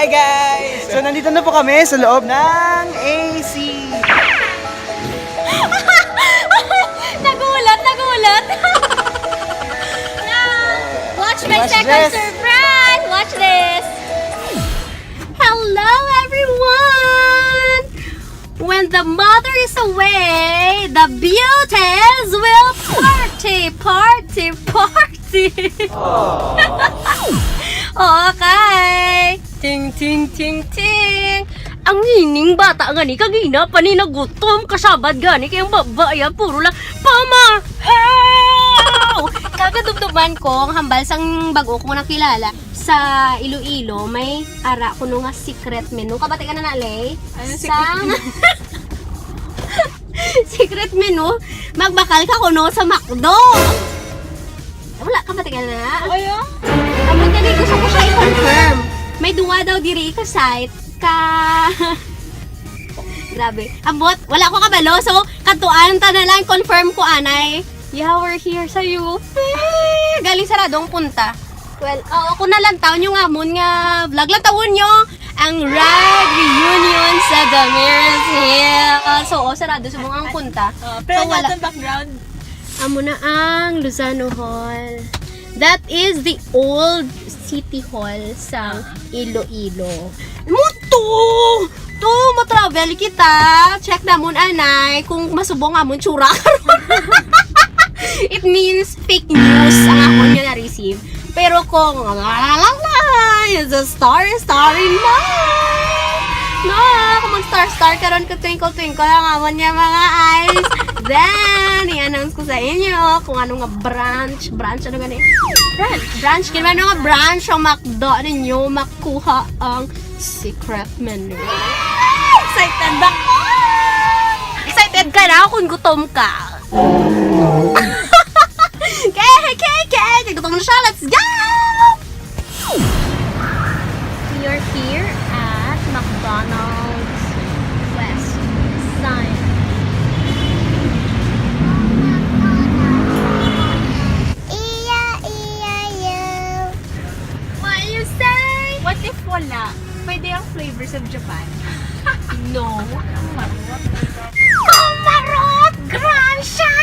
Hi guys! So nandito na po kami sa loob ng AC. Nagulat! Watch my Watch second this. surprise! Watch this! Hello everyone! When the mother is away, the beauties will party! Okay! Ting! Ang hining bata nga ni kagina pa ni nagutom kasabad gani kayang babaya puro lang pamahaw! Kagadumduman ko ang hambal sang bago ko nakilala sa Iloilo may ara kuno nga secret menu. Kabati ka na nalay? Sang secret menu magbakal ka kuno sa McDo. Wala kabati ka na? Ayo? Amon kani gusto ko siya i-confirm. May duwa daw diri ka site ka grabe. Abot, wala ko kabalo. So, katuan ta na lang confirm ko anay. Yeah, we're here sa UP. Galing saradong punta. Well, ako na lang taon yung amon nga vlog lang taon nyo ang rag reunion sa Damirs Hill. So, sarado sa mga punta. Pero So, wala. natin background. Amo na ang Luzano Hall. That is the old City Hall sa Iloilo. Muto! To, matravel kita. Check na mo anay kung masubong amon tsura. It means fake news ang ako niya na-receive. Pero kung is a starry night. No, kung mag-star karon ka twinkle ang amon niya mga eyes. Then, i-announce ko sa inyo kung ano nga branch, ano gani? Branch, kaya ano nga branch ang McDo ninyo makuha ang secret menu. Excited ba? Excited ka na kung gutom ka. Okay, gutom na siya. Let's go! We are here at McDonald's West Side. What you say? What if wala? Pwede ang flavors of Japan. No. Kumarot! Gransya!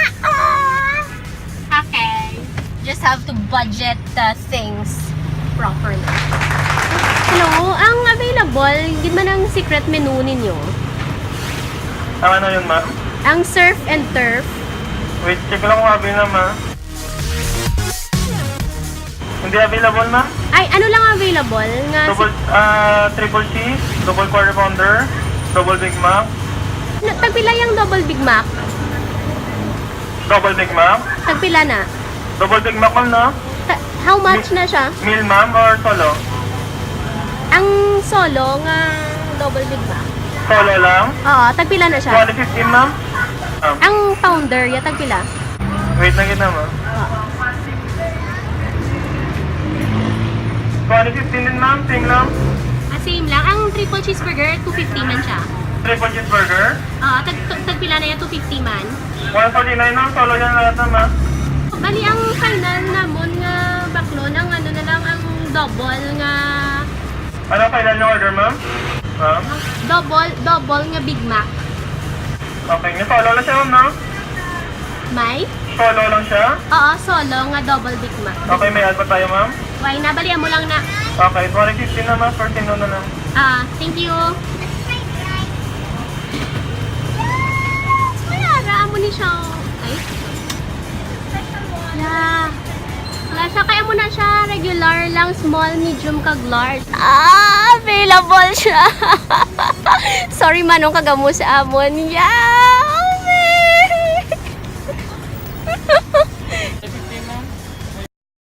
Okay. Just have to budget the things properly. Hello, ang available, hindi man ang secret menu ninyo. Ano yun, ma? Ang surf and turf. Wait, check lang kung available na, ma. Hindi available, ma? Ay, ano lang available? Nga Triple cheese, double quarter pounder, double Big Mac, tagpila yung double Big Mac. double Big Mac, Tagpila na. double Big Mac, ma'am, no? How much na siya? Meal, ma'am, or solo? Ang solo nga double Big Mac. Solo lang? Oo, tagpila na siya. 2015, ma'am? Ang pounder, ya tagpila. Wait lang kita, ma'am. 2015 din, ma'am? Same lang? Same lang. Ang triple cheeseburger, 250 man siya. Triple cheeseburger? Tagpila na yan, 250 man. 149, ma'am. Solo yan lahat na, ma'am. Bali, ang final namon nga baklo ng ano na lang ang double nga Ano kailan yung order, ma'am? Ma'am? double nga Big Mac. Okay, yung solo lang siya, ma'am, no? May? Solo lang siya? Oo, solo nga double Big Mac. Okay, may add pa tayo, ma'am? Why, nabalian mo lang na. Okay, 2015 na, ma'am. First na lang. Thank you. Wala, mo ni siya. Ay? Yeah. Wala siya, kaya mo na siya. Regular lang, small, medium, kag large. Available siya. Sorry manong kagamo sa amon. Yeah!